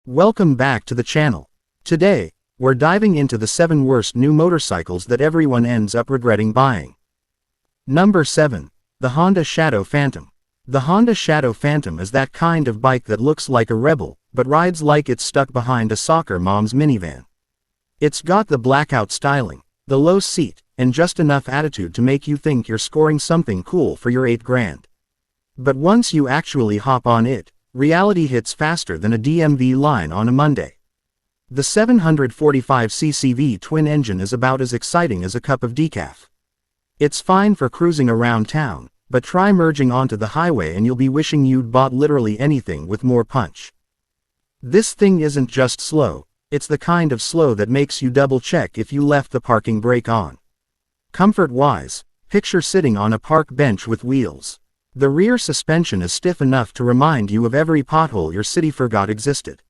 Welcome back to the channel. Today, we're diving into the 7 worst new motorcycles that everyone ends up regretting buying. Number 7. The Honda Shadow Phantom. The Honda Shadow Phantom is that kind of bike that looks like a rebel, but rides like it's stuck behind a soccer mom's minivan. It's got the blackout styling, the low seat, and just enough attitude to make you think you're scoring something cool for your 8 grand. But once you actually hop on it, reality hits faster than a DMV line on a Monday. The 745cc V-twin engine is about as exciting as a cup of decaf. It's fine for cruising around town, but try merging onto the highway and you'll be wishing you'd bought literally anything with more punch. This thing isn't just slow, it's the kind of slow that makes you double-check if you left the parking brake on. Comfort-wise, picture sitting on a park bench with wheels. The rear suspension is stiff enough to remind you of every pothole your city forgot existed.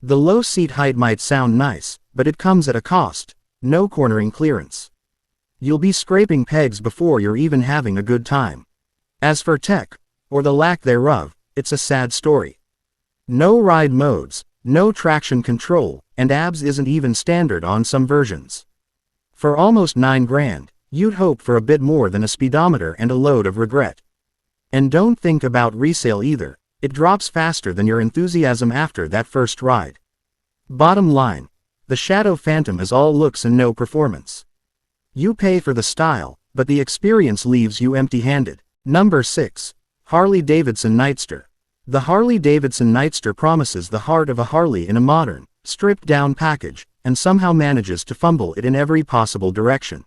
The low seat height might sound nice, but it comes at a cost: no cornering clearance. You'll be scraping pegs before you're even having a good time. As for tech, or the lack thereof, it's a sad story. No ride modes, no traction control, and ABS isn't even standard on some versions. For almost 9 grand, you'd hope for a bit more than a speedometer and a load of regret. And don't think about resale either, it drops faster than your enthusiasm after that first ride. Bottom line, the Shadow Phantom is all looks and no performance. You pay for the style, but the experience leaves you empty-handed. Number 6. Harley-Davidson Nightster. The Harley-Davidson Nightster promises the heart of a Harley in a modern, stripped-down package, and somehow manages to fumble it in every possible direction.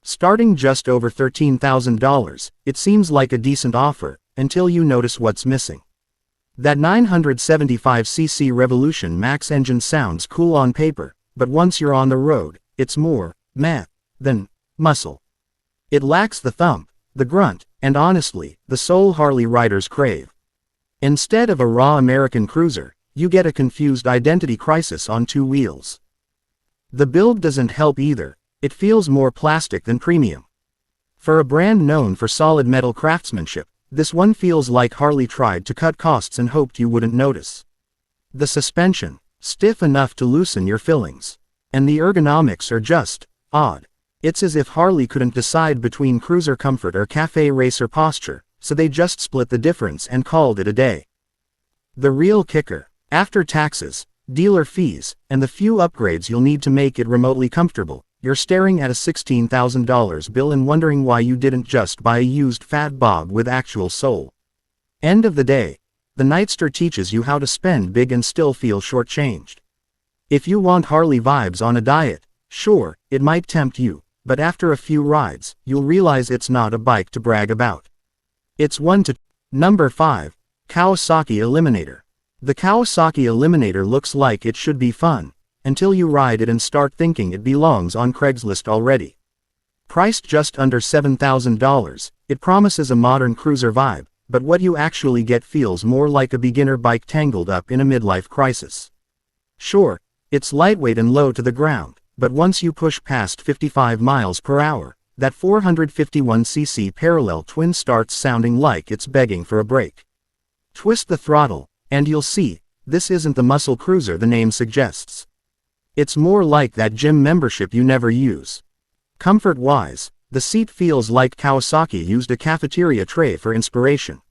Starting just over $13,000, it seems like a decent offer, until you notice what's missing. That 975cc Revolution Max engine sounds cool on paper, but once you're on the road, it's more meh than muscle. It lacks the thump, the grunt, and honestly, the soul Harley riders crave. Instead of a raw American cruiser, you get a confused identity crisis on 2 wheels. The build doesn't help either. It feels more plastic than premium. For a brand known for solid metal craftsmanship, this one feels like Harley tried to cut costs and hoped you wouldn't notice. The suspension, stiff enough to loosen your fillings. And the ergonomics are just odd. It's as if Harley couldn't decide between cruiser comfort or cafe racer posture, so they just split the difference and called it a day. The real kicker, after taxes, dealer fees, and the few upgrades you'll need to make it remotely comfortable, you're staring at a $16,000 bill and wondering why you didn't just buy a used Fat Bob with actual soul. End of the day, the Nightster teaches you how to spend big and still feel shortchanged. If you want Harley vibes on a diet, sure, it might tempt you, but after a few rides, you'll realize it's not a bike to brag about. It's one to... Number 5. Kawasaki Eliminator. The Kawasaki Eliminator looks like it should be fun, until you ride it and start thinking it belongs on Craigslist already. Priced just under $7,000, it promises a modern cruiser vibe, but what you actually get feels more like a beginner bike tangled up in a midlife crisis. Sure, it's lightweight and low to the ground, but once you push past 55 miles per hour, that 451cc parallel twin starts sounding like it's begging for a break. Twist the throttle, and you'll see, this isn't the muscle cruiser the name suggests. It's more like that gym membership you never use. Comfort-wise, the seat feels like Kawasaki used a cafeteria tray for inspiration.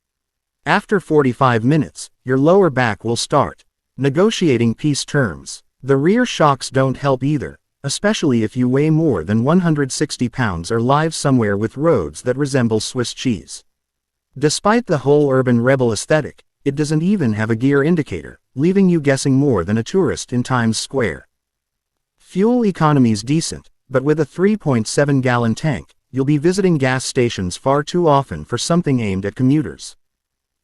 After 45 minutes, your lower back will start negotiating peace terms. The rear shocks don't help either, especially if you weigh more than 160 pounds or live somewhere with roads that resemble Swiss cheese. Despite the whole urban rebel aesthetic, it doesn't even have a gear indicator, leaving you guessing more than a tourist in Times Square. Fuel economy's decent, but with a 3.7-gallon tank, you'll be visiting gas stations far too often for something aimed at commuters.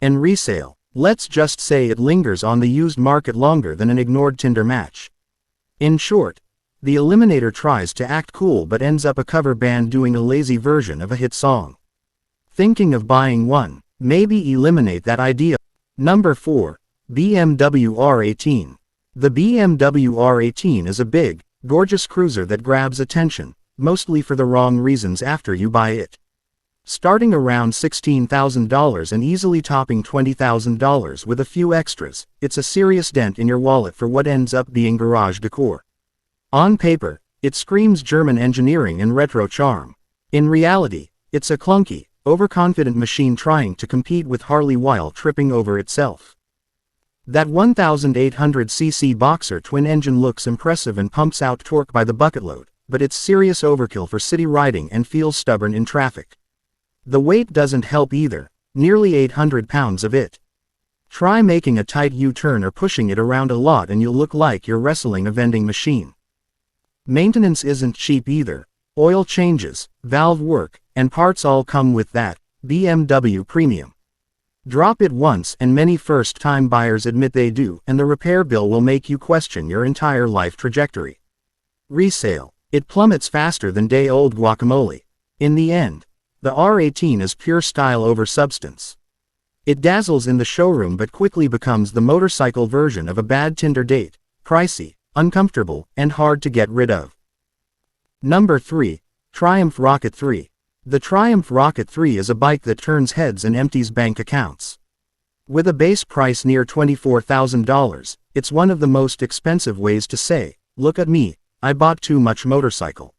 And resale, let's just say it lingers on the used market longer than an ignored Tinder match. In short, the Eliminator tries to act cool but ends up a cover band doing a lazy version of a hit song. Thinking of buying one? Maybe eliminate that idea. Number 4. BMW R18. The BMW R18 is a big, gorgeous cruiser that grabs attention, mostly for the wrong reasons after you buy it. Starting around $16,000 and easily topping $20,000 with a few extras, it's a serious dent in your wallet for what ends up being garage decor. On paper, it screams German engineering and retro charm. In reality, it's a clunky, overconfident machine trying to compete with Harley while tripping over itself. That 1,800cc Boxer twin engine looks impressive and pumps out torque by the bucketload, but it's serious overkill for city riding and feels stubborn in traffic. The weight doesn't help either, nearly 800 pounds of it. Try making a tight U-turn or pushing it around a lot and you'll look like you're wrestling a vending machine. Maintenance isn't cheap either. Oil changes, valve work, and parts all come with that BMW premium. Drop it once and many first-time buyers admit they do, and the repair bill will make you question your entire life trajectory. Resale. It plummets faster than day-old guacamole. In the end, the R18 is pure style over substance. It dazzles in the showroom but quickly becomes the motorcycle version of a bad Tinder date, pricey, uncomfortable, and hard to get rid of. Number 3. Triumph Rocket 3. The Triumph Rocket 3 is a bike that turns heads and empties bank accounts. With a base price near $24,000, it's one of the most expensive ways to say, "Look at me, I bought too much motorcycle."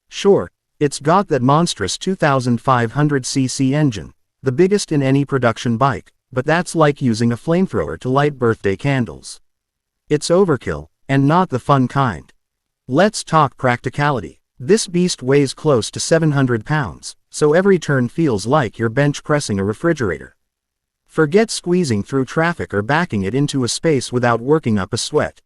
Sure, it's got that monstrous 2,500cc engine, the biggest in any production bike, but that's like using a flamethrower to light birthday candles. It's overkill, and not the fun kind. Let's talk practicality. This beast weighs close to 700 pounds, so every turn feels like you're bench pressing a refrigerator. Forget squeezing through traffic or backing it into a space without working up a sweat.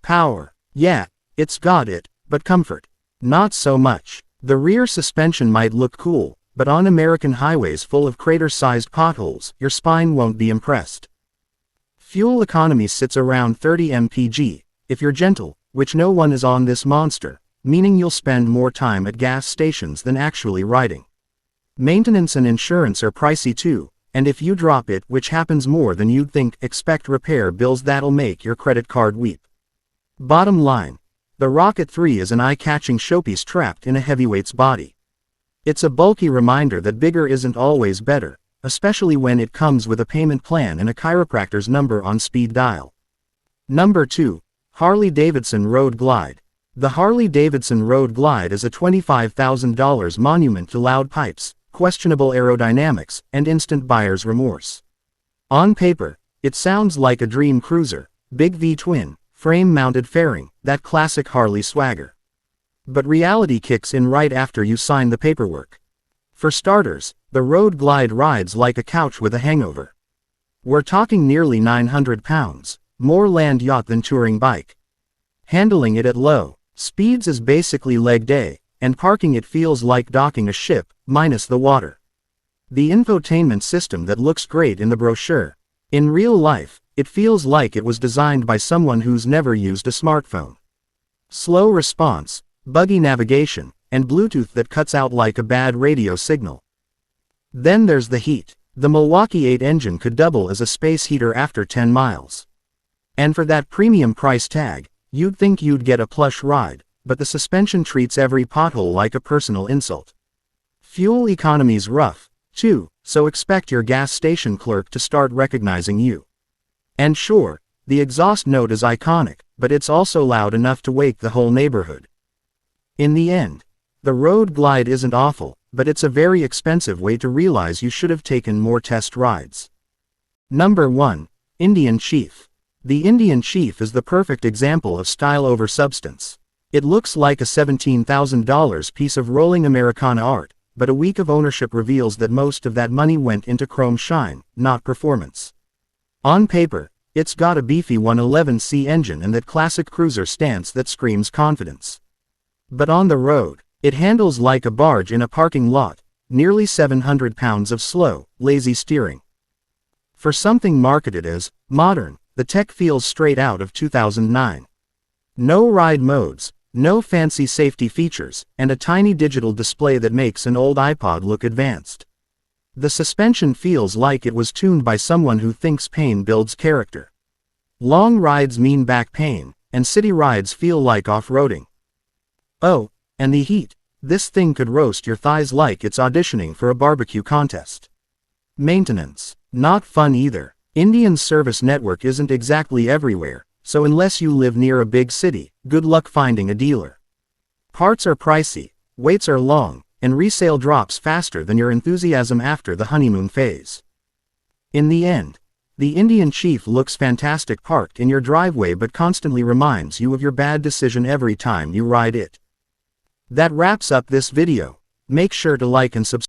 Power. Yeah, it's got it, but comfort. Not so much. The rear suspension might look cool, but on American highways full of crater-sized potholes, your spine won't be impressed. Fuel economy sits around 30 mpg, if you're gentle, which no one is on this monster, meaning you'll spend more time at gas stations than actually riding. Maintenance and insurance are pricey too, and if you drop it, which happens more than you'd think, expect repair bills that'll make your credit card weep. Bottom line, the Rocket 3 is an eye-catching showpiece trapped in a heavyweight's body. It's a bulky reminder that bigger isn't always better, especially when it comes with a payment plan and a chiropractor's number on speed dial. Number 2. Harley-Davidson Road Glide. The Harley-Davidson Road Glide is a $25,000 monument to loud pipes, questionable aerodynamics, and instant buyer's remorse. On paper, it sounds like a dream cruiser, big V-twin, frame-mounted fairing, that classic Harley swagger. But reality kicks in right after you sign the paperwork. For starters, the Road Glide rides like a couch with a hangover. We're talking nearly 900 pounds, more land yacht than touring bike. Handling it at low speeds is basically leg day, and parking it feels like docking a ship, minus the water. The infotainment system that looks great in the brochure. In real life, it feels like it was designed by someone who's never used a smartphone. Slow response, buggy navigation, and Bluetooth that cuts out like a bad radio signal. Then there's the heat. The Milwaukee 8 engine could double as a space heater after 10 miles. And for that premium price tag, you'd think you'd get a plush ride, but the suspension treats every pothole like a personal insult. Fuel economy's rough, too, so expect your gas station clerk to start recognizing you. And sure, the exhaust note is iconic, but it's also loud enough to wake the whole neighborhood. In the end, the Road Glide isn't awful, but it's a very expensive way to realize you should have taken more test rides. Number 1. Indian Chief. The Indian Chief is the perfect example of style over substance. It looks like a $17,000 piece of rolling Americana art, but a week of ownership reveals that most of that money went into chrome shine, not performance. On paper, it's got a beefy 111C engine and that classic cruiser stance that screams confidence. But on the road, it handles like a barge in a parking lot, nearly 700 pounds of slow, lazy steering. For something marketed as modern, the tech feels straight out of 2009. No ride modes, no fancy safety features, and a tiny digital display that makes an old iPod look advanced. The suspension feels like it was tuned by someone who thinks pain builds character. Long rides mean back pain, and city rides feel like off-roading. Oh, and the heat. This thing could roast your thighs like it's auditioning for a barbecue contest. Maintenance. Not fun either. Indian's service network isn't exactly everywhere, so unless you live near a big city, good luck finding a dealer. Parts are pricey, waits are long, and resale drops faster than your enthusiasm after the honeymoon phase. In the end, the Indian Chief looks fantastic parked in your driveway but constantly reminds you of your bad decision every time you ride it. That wraps up this video. Make sure to like and subscribe.